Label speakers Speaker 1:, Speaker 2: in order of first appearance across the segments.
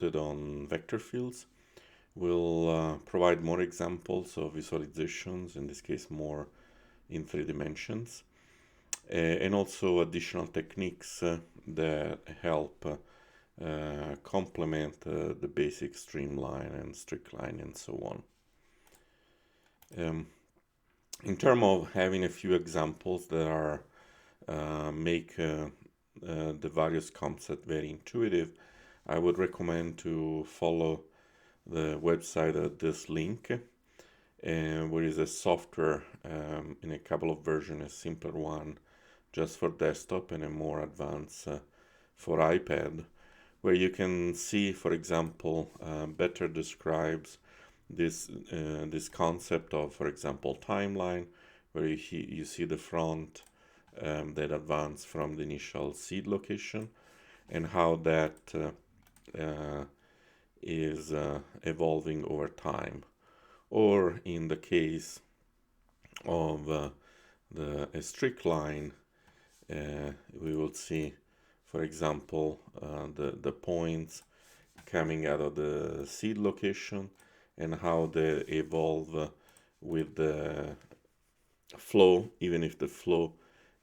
Speaker 1: on vector fields. We'll provide more examples of visualizations, in this case more in 3 dimensions, and also additional techniques that help complement the basic streamline and strict line and so on. In terms of having a few examples that are make the various concepts very intuitive, I would recommend to follow the website at this link, where is a software in a couple of versions, a simpler one just for desktop and a more advanced for iPad, where you can see, for example, better describes this concept of, for example, timeline, where you see the front that advance from the initial seed location, and how that is evolving over time. Or in the case of a strict line, we will see, for example, the points coming out of the seed location and how they evolve with the flow. Even if the flow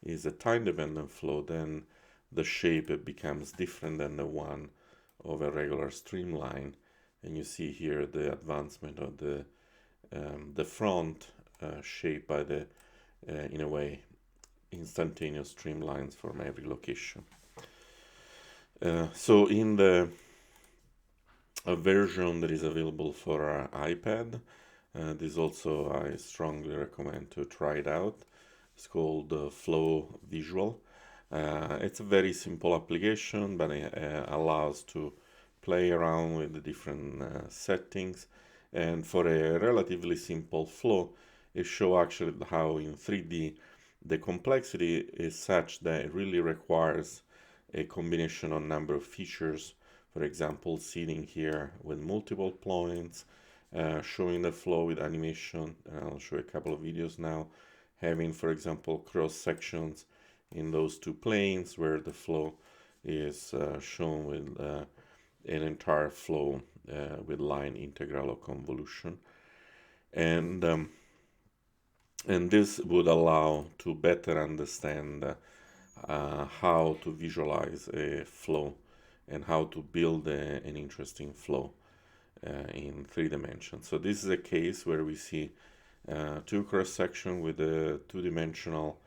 Speaker 1: is a time-dependent flow, then the shape becomes different than the one of a regular streamline. And you see here the advancement of the front shaped by the, in a way, instantaneous streamlines from every location. So in the version that is available for our iPad, this also I strongly recommend to try it out. It's called Flow Visual. It's a very simple application, but it allows to play around with the different settings. And for a relatively simple flow, it shows actually how in 3D the complexity is such that it really requires a combination of number of features. For example, seeding here with multiple points, showing the flow with animation. I'll show a couple of videos now. Having, for example, cross sections in those two planes where the flow is shown with an entire flow with line integral or convolution, and this would allow to better understand how to visualize a flow and how to build an interesting flow in 3 dimensions. So this is a case where we see two cross section with a 2-dimensional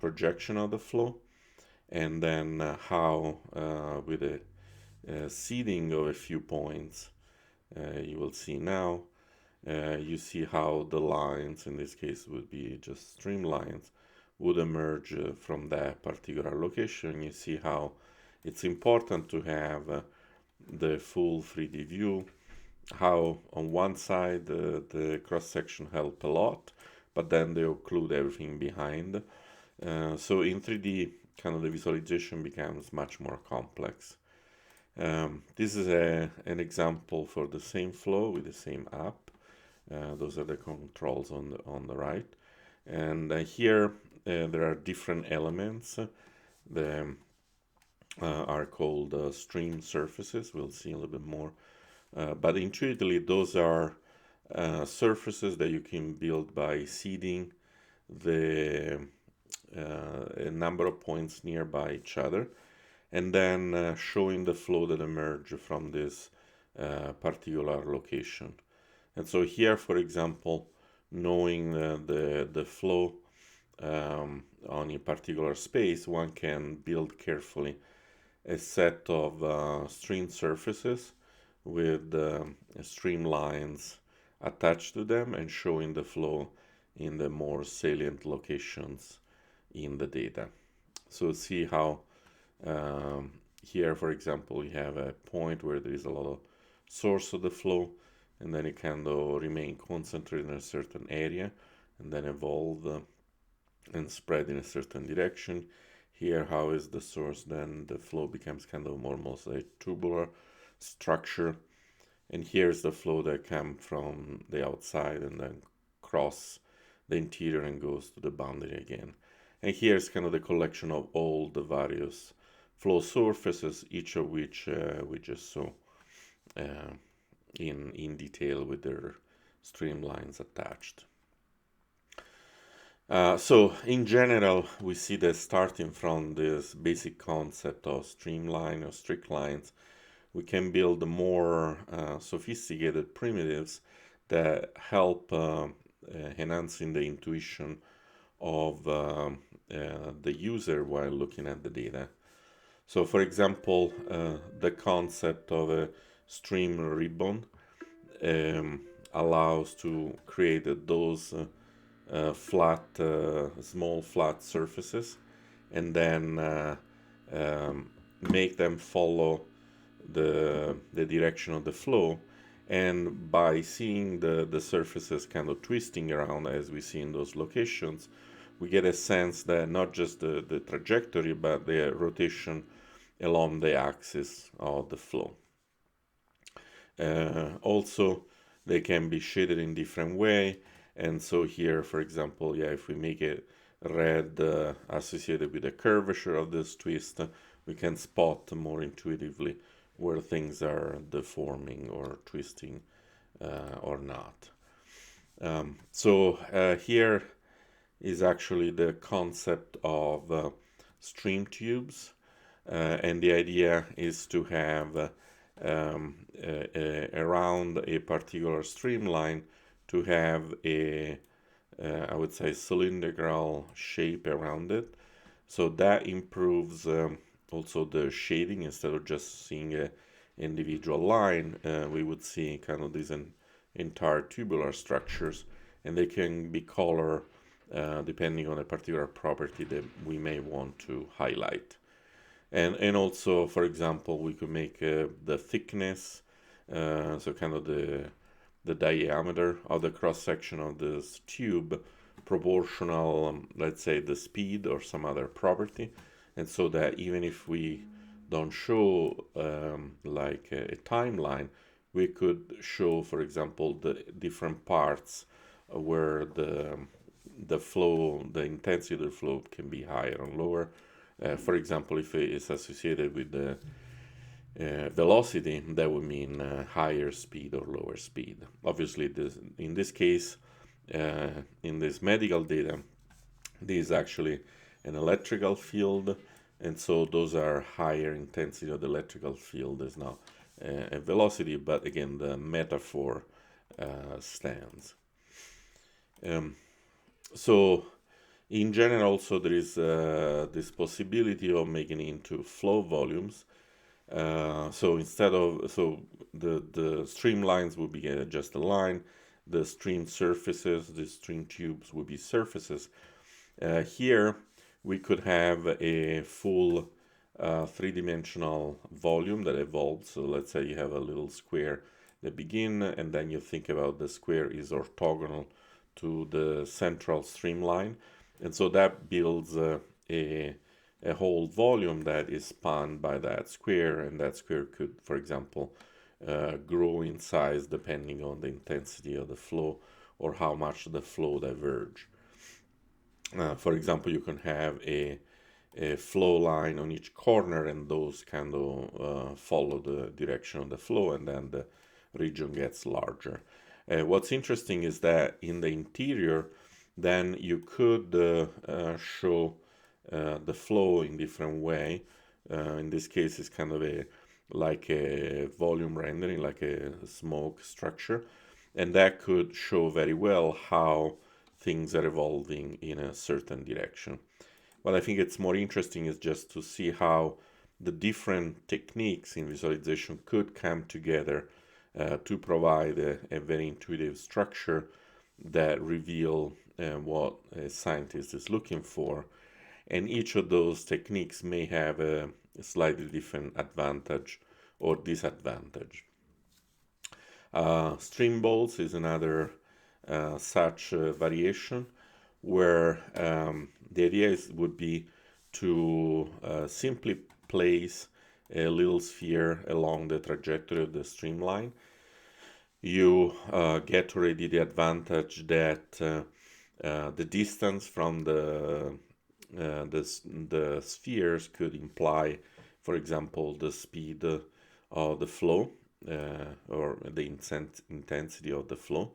Speaker 1: projection of the flow, and then how with a seeding of a few points, you will see now, you see how the lines, in this case would be just streamlines, would emerge from that particular location. You see how it's important to have the full 3D view, how on one side the cross-section help a lot, but then they occlude everything behind. So in 3D, kind of the visualization becomes much more complex. This is an example for the same flow with the same app. Those are the controls on the right. And here there are different elements. The are called stream surfaces. We'll see a little bit more. But intuitively, those are surfaces that you can build by seeding a number of points nearby each other, and then showing the flow that emerge from this particular location. And so here, for example, knowing the flow on a particular space, one can build carefully a set of stream surfaces with streamlines attached to them and showing the flow in the more salient locations in the data. So see how here, for example, we have a point where there is a lot of source of the flow, and then it can remain concentrated in a certain area and then evolve and spread in a certain direction. Here, how is the source, then the flow becomes kind of almost a tubular structure. And here's the flow that comes from the outside and then cross the interior and goes to the boundary again. And here's kind of the collection of all the various flow surfaces, each of which we just saw. in detail with their streamlines attached. So in general, we see that starting from this basic concept of streamline or strict lines, we can build more sophisticated primitives that help enhancing the intuition of the user while looking at the data. So for example, the concept of a stream ribbon um, allows to create those small flat surfaces, and then make them follow the direction of the flow. And by seeing the surfaces kind of twisting around as we see in those locations, we get a sense that not just the trajectory, but the rotation along the axis of the flow. Also, they can be shaded in different way. And so here, for example, yeah, if we make it red associated with the curvature of this twist, we can spot more intuitively where things are deforming or twisting or not. So here is actually the concept of stream tubes, and the idea is to have around a particular streamline to have a I would say cylindrical shape around it, so that improves also the shading. Instead of just seeing a individual line, we would see kind of these entire tubular structures, and they can be color depending on a particular property that we may want to highlight. And also, for example, we could make the thickness, so kind of the diameter of the cross section of this tube proportional, let's say, the speed or some other property, and so that even if we don't show like a timeline, we could show, for example, the different parts where the flow, the intensity of the flow can be higher and lower. For example, if it is associated with the velocity, that would mean higher speed or lower speed. Obviously, in this case, in this medical data, this is actually an electrical field, and so those are higher intensity of the electrical field is now a velocity, but again, the metaphor stands. So in general, also there is this possibility of making it into flow volumes. So instead of, so the streamlines would be just a line, the stream surfaces, the stream tubes would be surfaces. Here we could have a full three-dimensional volume that evolves. So let's say you have a little square that begin, and then you think about the square is orthogonal to the central streamline, and so that builds a whole volume that is spanned by that square, and that square could, for example, grow in size depending on the intensity of the flow or how much the flow diverge. For example, you can have a flow line on each corner, and those kind of follow the direction of the flow, and then the region gets larger. What's interesting is that in the interior, then you could show the flow in different way. In this case, it's kind of like a volume rendering, like a smoke structure, and that could show very well how things are evolving in a certain direction. What I think it's more interesting is just to see how the different techniques in visualization could come together to provide a very intuitive structure that reveal what a scientist is looking for. And each of those techniques may have a slightly different advantage or disadvantage. Stream balls is another such variation where the idea would be to simply place a little sphere along the trajectory of the streamline. You get already the advantage that the distance from the spheres could imply, for example, the speed of the flow, or the intensity of the flow,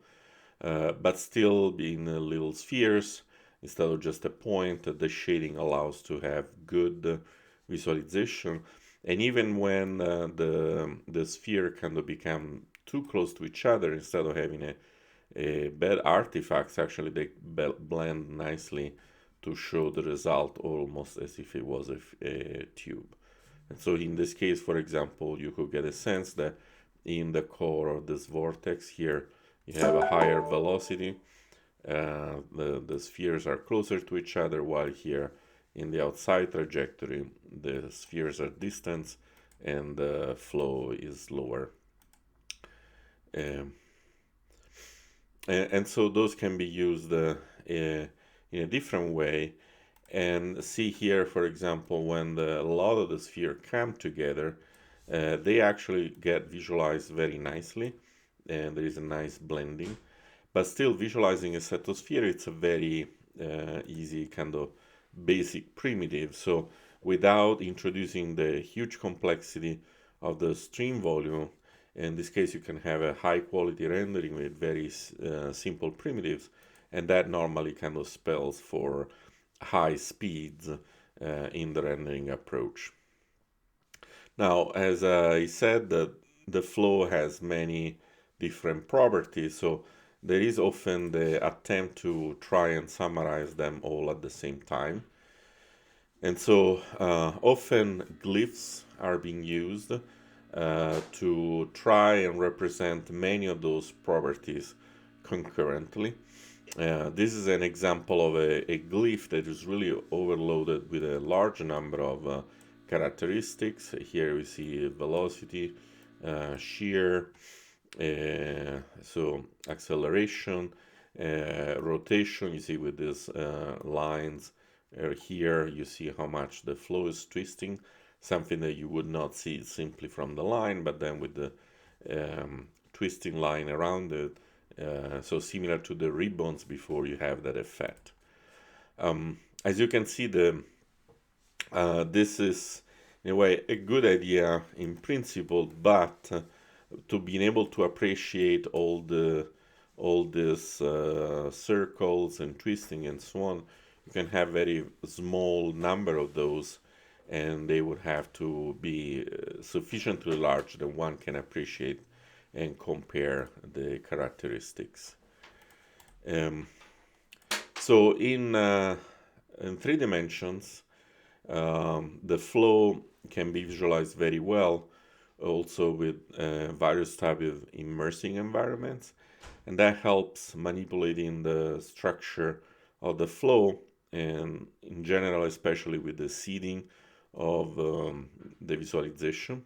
Speaker 1: but still being little spheres instead of just a point. The shading allows to have good visualization, and even when the sphere kind of become too close to each other, instead of having a bad artifacts, actually they blend nicely to show the result almost as if it was a tube. And so in this case, for example, you could get a sense that in the core of this vortex here, you have a higher velocity. The spheres are closer to each other, while here in the outside trajectory, the spheres are distant and the flow is lower. Um, and so those can be used in a different way. And see here, for example, when a lot of the sphere come together, they actually get visualized very nicely, and there is a nice blending. But still, visualizing a setosphere, it's a very easy kind of basic primitive. So without introducing the huge complexity of the stream volume, in this case, you can have a high quality rendering with very simple primitives, and that normally kind of spells for high speeds in the rendering approach. Now, as I said, the flow has many different properties, so there is often the attempt to try and summarize them all at the same time. And so often glyphs are being used to try and represent many of those properties concurrently. This is an example of a glyph that is really overloaded with a large number of characteristics. Here we see velocity, shear, so acceleration, rotation. You see with these lines here, you see how much the flow is twisting, something that you would not see simply from the line, but then with the twisting line around it. So similar to the ribbons before, you have that effect. As you can see, this is in a way a good idea in principle, but to being able to appreciate all these circles and twisting and so on, you can have very small number of those, and they would have to be sufficiently large that one can appreciate and compare the characteristics. So in 3 dimensions, the flow can be visualized very well, also with various types of immersing environments, and that helps manipulating the structure of the flow, and in general, especially with the seeding of the visualization,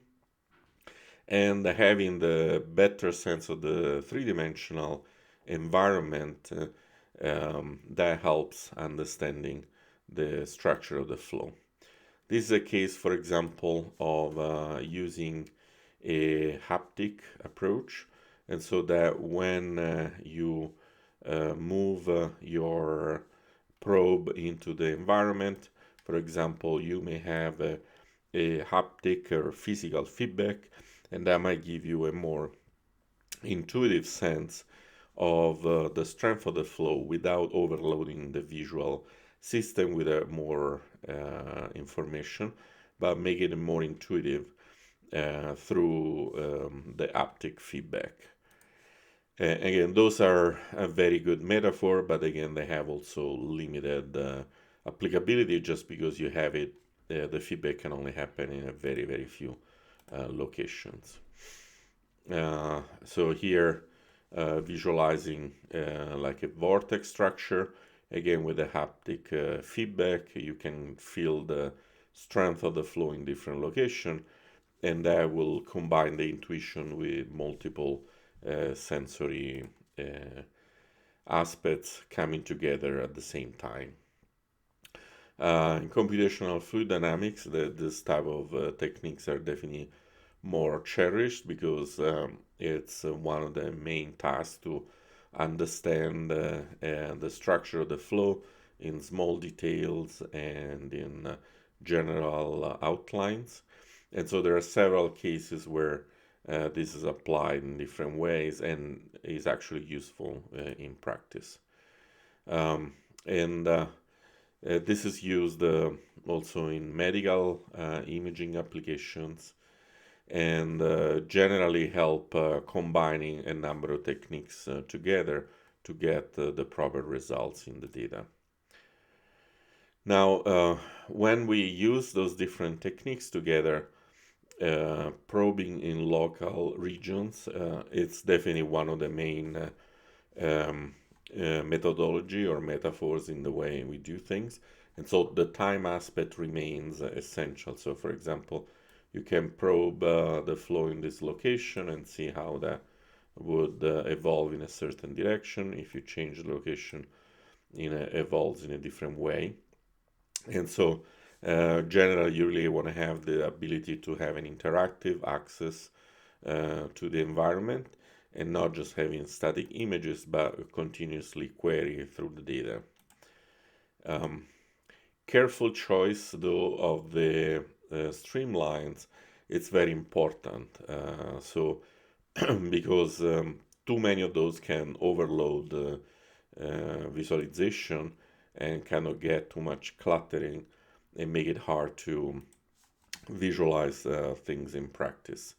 Speaker 1: and having the better sense of the three-dimensional environment that helps understanding the structure of the flow. This is a case, for example, of using a haptic approach, and so that when you move your probe into the environment, for example, you may have a haptic or physical feedback, and that might give you a more intuitive sense of the strength of the flow without overloading the visual system with more information, but make it more intuitive through the haptic feedback. Again, those are a very good metaphor, but again, they have also limited applicability just because you have it. The feedback can only happen in a very, very few locations. So here, visualizing like a vortex structure, again with the haptic feedback, you can feel the strength of the flow in different location, and that will combine the intuition with multiple sensory aspects coming together at the same time. In computational fluid dynamics, this type of techniques are definitely more cherished because it's one of the main tasks to understand the structure of the flow in small details and in general outlines. And so there are several cases where this is applied in different ways and is actually useful in practice. And this is used also in medical imaging applications, and generally help combining a number of techniques together to get the proper results in the data. Now, when we use those different techniques together, probing in local regions, it's definitely one of the main methodology or metaphors in the way we do things. And so the time aspect remains essential. So, for example, you can probe the flow in this location and see how that would evolve in a certain direction. If you change the location, evolves in a different way. And so, generally, you really want to have the ability to have an interactive access to the environment and not just having static images, but continuously query through the data. Careful choice, though, of the streamlines, it's very important. So, because too many of those can overload visualization and cannot get too much cluttering and make it hard to visualize things in practice.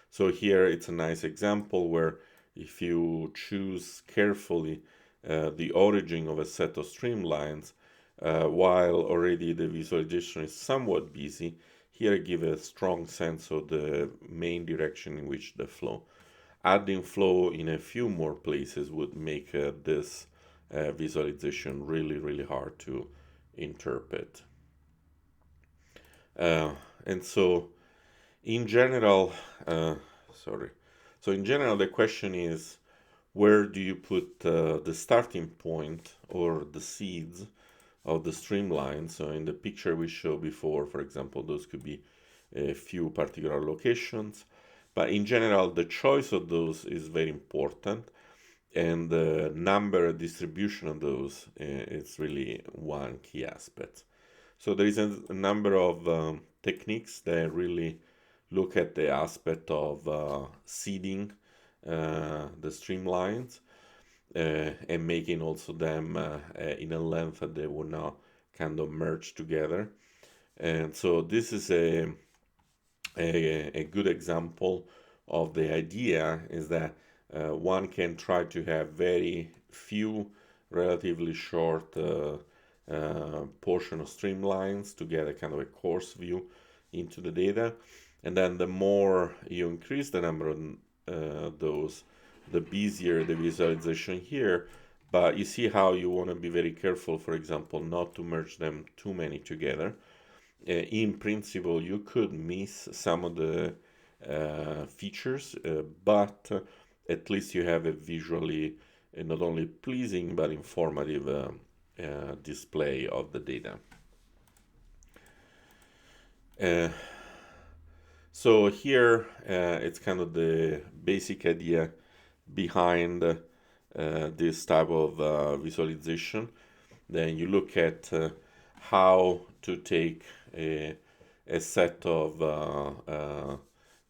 Speaker 1: So here it's a nice example where if you choose carefully the origin of a set of streamlines, while already the visualization is somewhat busy, here I give a strong sense of the main direction in which the flow. Adding flow in a few more places would make this visualization really, really hard to interpret. And so, in general, sorry. So in general, the question is, where do you put the starting point or the seeds of the streamline? So in the picture we showed before, for example, those could be a few particular locations. But in general, the choice of those is very important, and the number distribution of those is really one key aspect. So there is a number of techniques that really look at the aspect of seeding the streamlines and making also them in a length that they will not kind of merge together. And so this is a good example of the idea is that one can try to have very few relatively short portion of streamlines to get a kind of a coarse view into the data. And then the more you increase the number of those, the busier the visualization here. But you see how you want to be very careful, for example, not to merge them too many together. In principle, you could miss some of the features, but at least you have a visually not only pleasing but informative display of the data. So here it's kind of the basic idea behind this type of visualization. Then you look at how to take a set of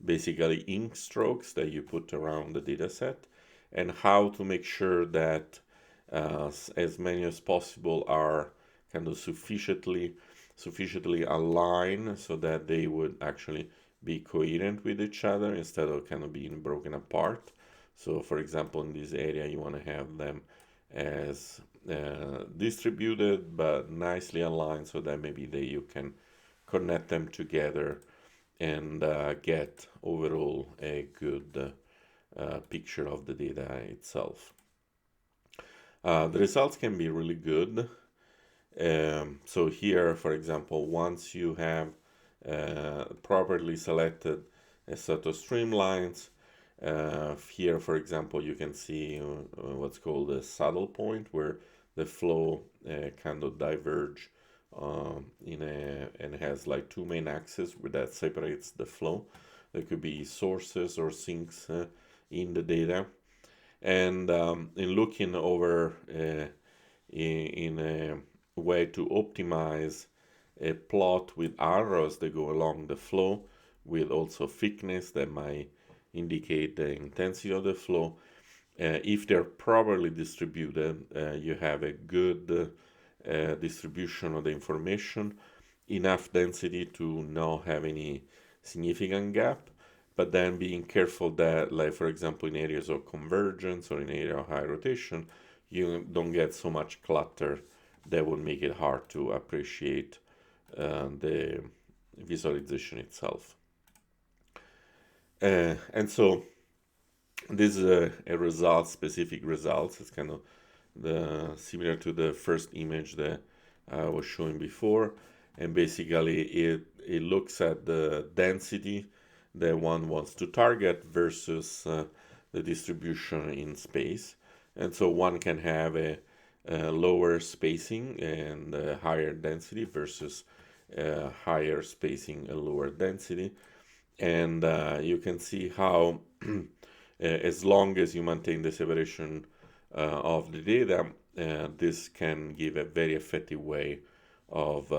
Speaker 1: basically ink strokes that you put around the data set, and how to make sure that as many as possible are kind of sufficiently aligned so that they would actually be coherent with each other instead of kind of being broken apart. So for example, in this area you want to have them as distributed but nicely aligned so that maybe you can connect them together and get overall a good picture of the data itself. The results can be really good. So here, for example, once you have properly selected a set of streamlines, here, for example, you can see what's called a saddle point, where the flow kind of diverge and has like two main axes that separates the flow. There could be sources or sinks in the data. And in looking over in a way to optimize a plot with arrows that go along the flow with also thickness that might indicate the intensity of the flow. If they're properly distributed, you have a good distribution of the information, enough density to not have any significant gap, but then being careful that, like for example, in areas of convergence or in area of high rotation, you don't get so much clutter that would make it hard to appreciate the visualization itself. And so this is a result, specific results. It's kind of similar to the first image that I was showing before, and basically it looks at the density that one wants to target versus the distribution in space. And so one can have a lower spacing and higher density versus higher spacing and lower density. And you can see how as long as you maintain the separation of the data, this can give a very effective way of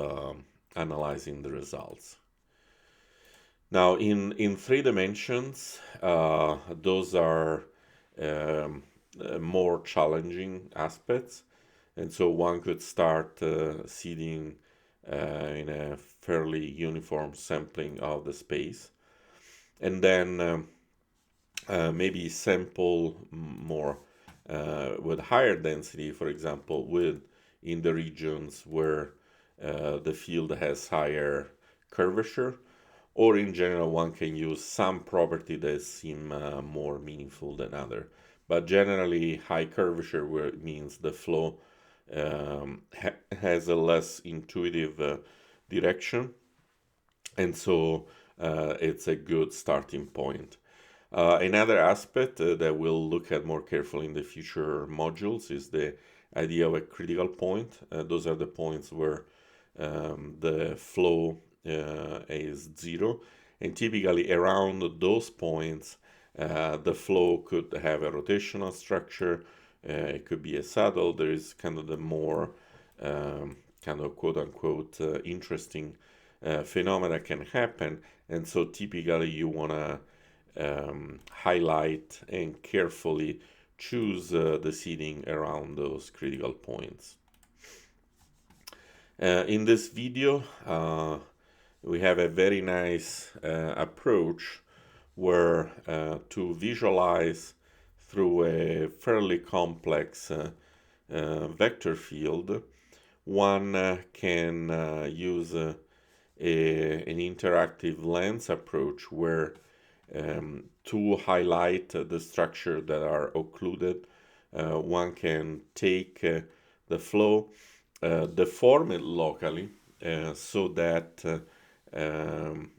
Speaker 1: analyzing the results. Now, in 3 dimensions, those are more challenging aspects, and so one could start seeding in a fairly uniform sampling of the space, and then maybe sample more with higher density, for example, in the regions where the field has higher curvature, or in general, one can use some property that seem more meaningful than other. But generally, high curvature where it means the flow has a less intuitive direction, and so it's a good starting point. Another aspect that we'll look at more carefully in the future modules is the idea of a critical point. Those are the points where the flow is zero, and typically around those points, the flow could have a rotational structure. It could be a saddle. There is kind of the more kind of quote unquote interesting phenomena can happen, and so typically you want to highlight and carefully choose the seeding around those critical points. In this video, we have a very nice approach where to visualize through a fairly complex vector field, one can use an interactive lens approach where to highlight the structure that are occluded, one can take the flow, deform it locally so that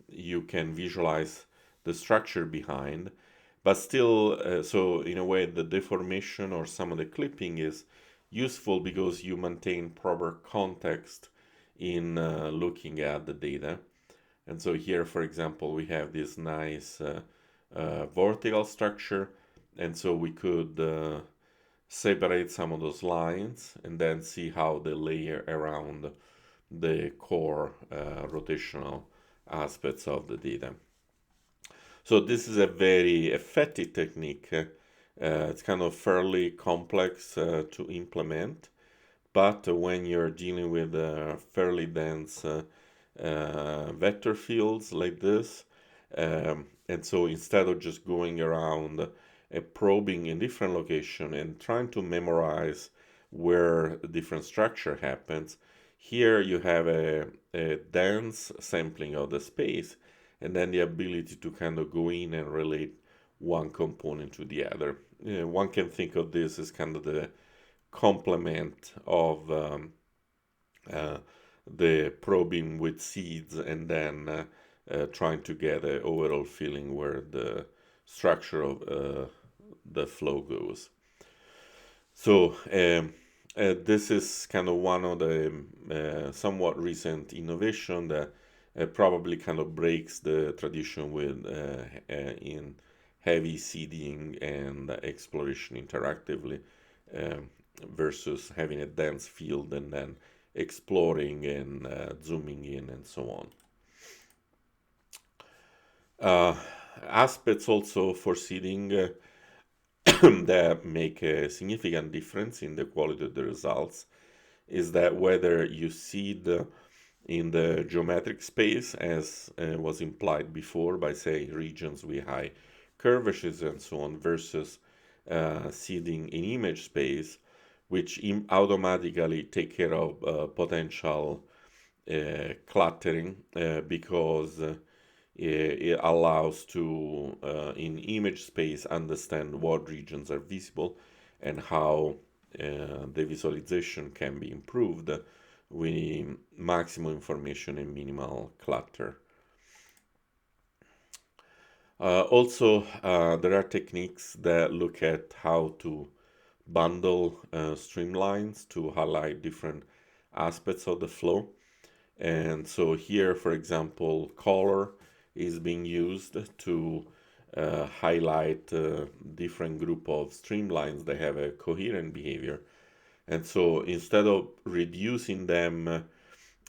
Speaker 1: you can visualize the structure behind, but still, so in a way, the deformation or some of the clipping is useful because you maintain proper context in looking at the data. And so here, for example, we have this nice vertical structure, and so we could separate some of those lines and then see how they layer around the core rotational aspects of the data. So this is a very effective technique. It's kind of fairly complex to implement, but when you're dealing with fairly dense vector fields like this, and so instead of just going around probing in different location and trying to memorize where the different structure happens, here you have a dense sampling of the space, and then the ability to kind of go in and relate one component to the other. One can think of this as kind of the complement of the probing with seeds, and then trying to get an overall feeling where the structure of the flow goes. So this is kind of one of the somewhat recent innovation that probably kind of breaks the tradition with in heavy seeding and exploration interactively versus having a dense field and then exploring and zooming in and so on. Aspects also for seeding that make a significant difference in the quality of the results is that whether you seed in the geometric space, as was implied before by, say, regions with high curvatures and so on, versus seeding in image space, which automatically take care of potential cluttering because it allows to in image space understand what regions are visible and how the visualization can be improved with maximum information and minimal clutter. Also, there are techniques that look at how to bundle streamlines to highlight different aspects of the flow. And so here, for example, color is being used to highlight different group of streamlines that have a coherent behavior. And so instead of reducing them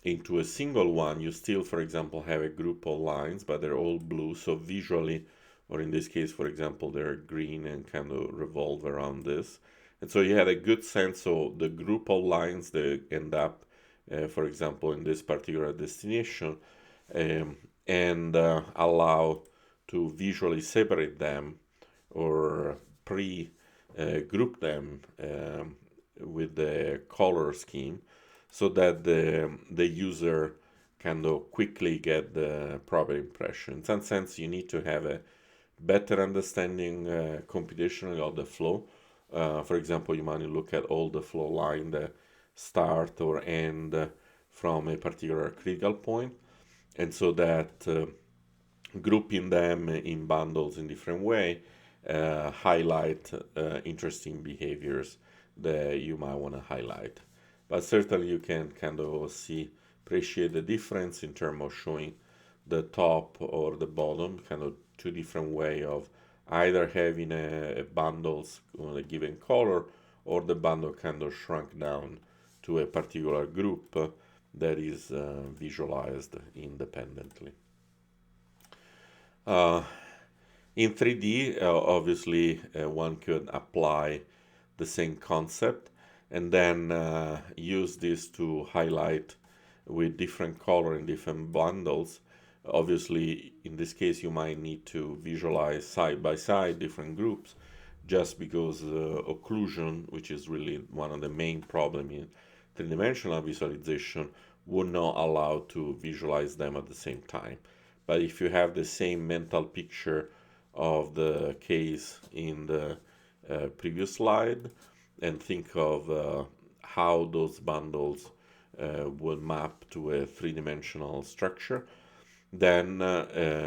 Speaker 1: into a single one, you still, for example, have a group of lines, but they're all blue. So visually, or in this case, for example, they're green and kind of revolve around this. And so you had a good sense of the group of lines that end up, for example, in this particular destination, and allow to visually separate them or pre-group them with the color scheme so that the user kind of quickly get the proper impression. In some sense, you need to have a better understanding computationally of the flow. For example, you might look at all the flow line that start or end from a particular critical point, and so that grouping them in bundles in different way highlight interesting behaviors that you might want to highlight. But certainly you can kind of appreciate the difference in terms of showing the top or the bottom, kind of two different way of either having a bundles on a given color or the bundle kind of shrunk down to a particular group that is visualized independently. In 3D, obviously, one could apply the same concept and then use this to highlight with different color and different bundles. Obviously, in this case, you might need to visualize side by side different groups just because occlusion, which is really one of the main problems in three-dimensional visualization, would not allow to visualize them at the same time. But if you have the same mental picture of the case in the previous slide and think of how those bundles would map to a three-dimensional structure, then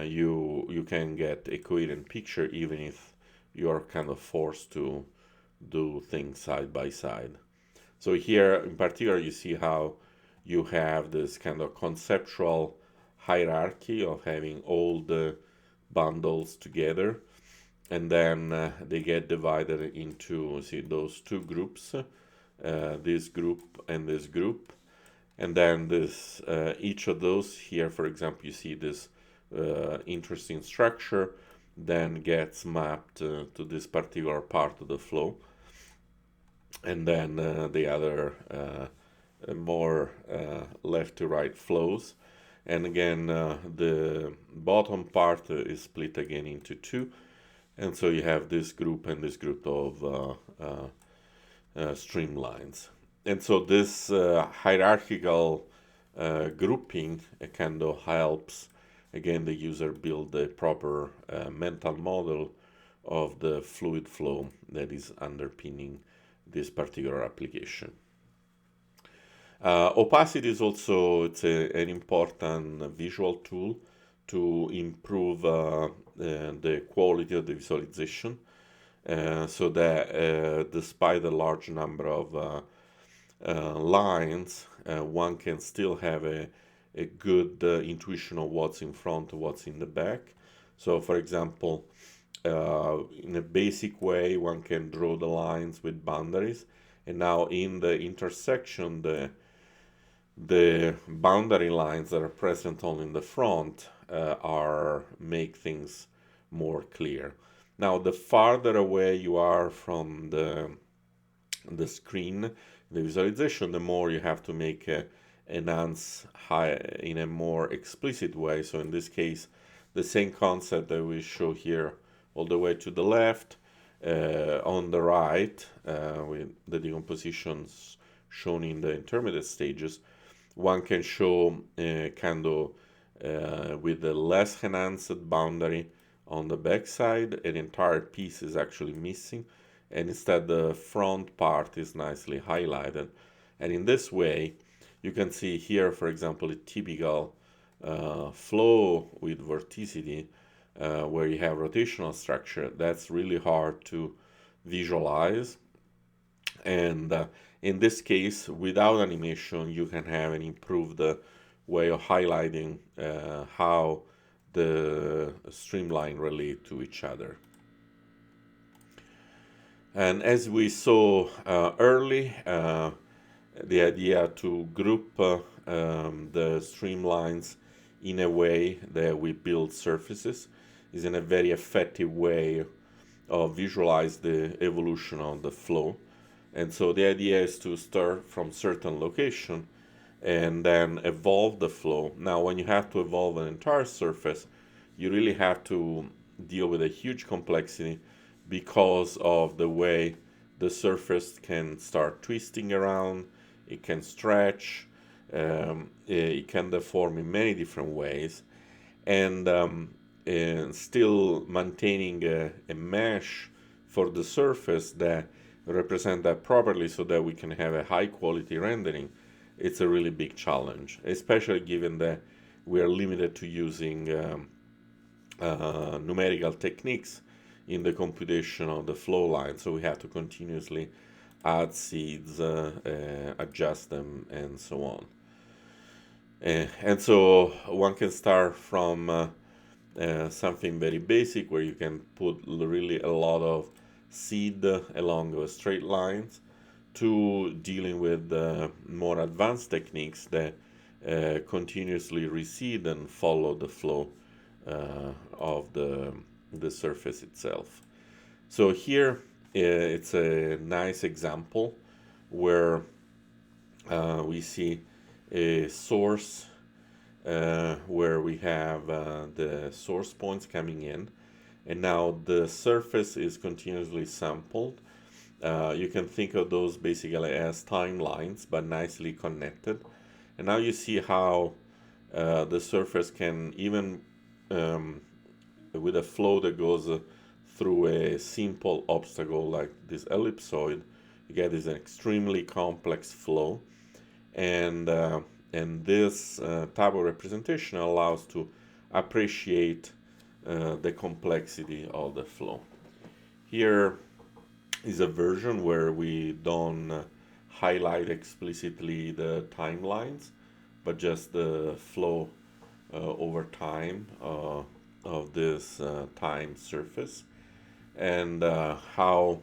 Speaker 1: you can get a coherent picture even if you're kind of forced to do things side by side. So here in particular you see how you have this kind of conceptual hierarchy of having all the bundles together, and then they get divided into, see, those two groups, this group and this group, and then this each of those here, for example, you see this interesting structure then gets mapped to this particular part of the flow, and then the other more left to right flows. And again, the bottom part is split again into two, and so you have this group and this group of streamlines. And so this hierarchical grouping kind of helps, again, the user build a proper mental model of the fluid flow that is underpinning this particular application. Opacity is also an important visual tool to improve the quality of the visualization, so that despite the large number of lines, one can still have a good intuition of what's in front, what's in the back. So, for example, in a basic way, one can draw the lines with boundaries, and now in the intersection, the boundary lines that are present only in the front are make things more clear. Now, the farther away you are from the screen, the visualization, the more you have to make enhance high in a more explicit way. So in this case, the same concept that we show here all the way to the left, on the right, with the decompositions shown in the intermediate stages, one can show kind of with the less enhanced boundary on the back side, an entire piece is actually missing, and instead the front part is nicely highlighted. And in this way, you can see here, for example, a typical flow with vorticity, where you have rotational structure. That's really hard to visualize. And in this case, without animation, you can have an improved way of highlighting how the streamline relate to each other. And as we saw early, the idea to group the streamlines in a way that we build surfaces is in a very effective way of visualize the evolution of the flow. And so the idea is to start from certain location and then evolve the flow. Now, when you have to evolve an entire surface, you really have to deal with a huge complexity because of the way the surface can start twisting around, it can stretch, it can deform in many different ways, and still maintaining a mesh for the surface that represent that properly so that we can have a high quality rendering. It's a really big challenge, especially given that we are limited to using numerical techniques in the computation of the flow line. So we have to continuously add seeds, adjust them, and so on. And so one can start from something very basic where you can put really a lot of seed along straight lines to dealing with more advanced techniques that continuously recede and follow the flow of the surface itself. So here it's a nice example where we see a source where we have the source points coming in, and now the surface is continuously sampled. You can think of those basically as timelines, but nicely connected. And now you see how the surface can, even with a flow that goes through a simple obstacle like this ellipsoid, you get this extremely complex flow. And this type of representation allows to appreciate the complexity of the flow. Here is a version where we don't highlight explicitly the timelines, but just the flow over time of this time surface, and how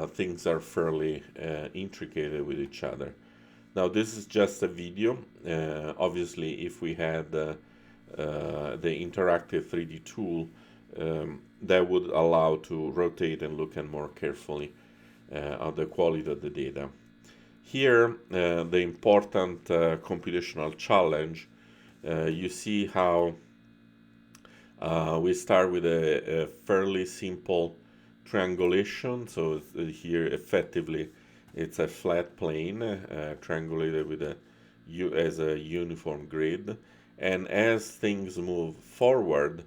Speaker 1: things are fairly intricate with each other. Now, this is just a video. Obviously, if we had the interactive 3D tool, that would allow to rotate and look at more carefully at the quality of the data. Here, the important computational challenge, you see how we start with a fairly simple triangulation. So here, effectively, it's a flat plane triangulated with as a uniform grid. And as things move forward,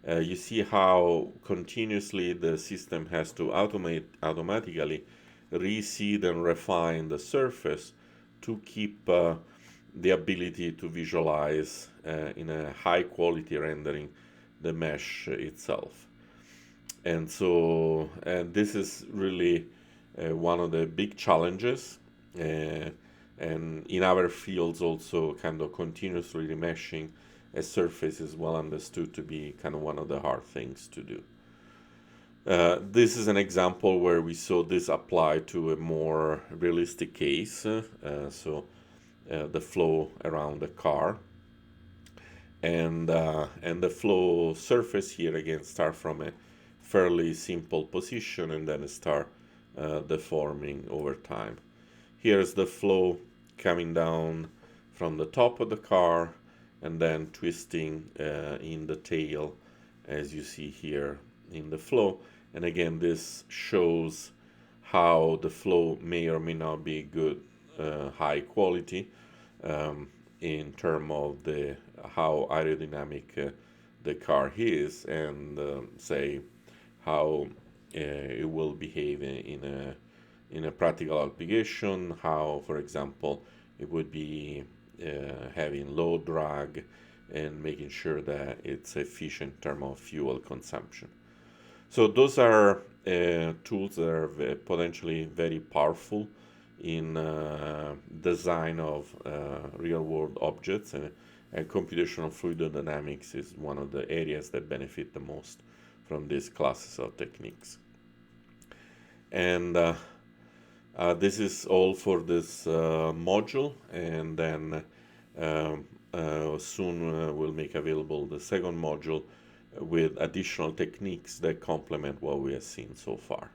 Speaker 1: you see how continuously the system has to automatically reseed and refine the surface to keep the ability to visualize in a high quality rendering the mesh itself. And so, this is really one of the big challenges, and in our fields also kind of continuously remeshing a surface is well understood to be kind of one of the hard things to do. This is an example where we saw this apply to a more realistic case, so the flow around the car. and the flow surface here again start from a fairly simple position and then start deforming over time. Here's the flow coming down from the top of the car and then twisting in the tail, as you see here in the flow. And again, this shows how the flow may or may not be good, high quality, um, in terms of the how aerodynamic the car is, and say how it will behave in a practical application. How, for example, it would be having low drag and making sure that it's efficient in terms of fuel consumption. So those are tools that are potentially very powerful in design of real world objects, and computational fluid dynamics is one of the areas that benefit the most from these classes of techniques. And this is all for this module, and then soon we'll make available the second module with additional techniques that complement what we have seen so far.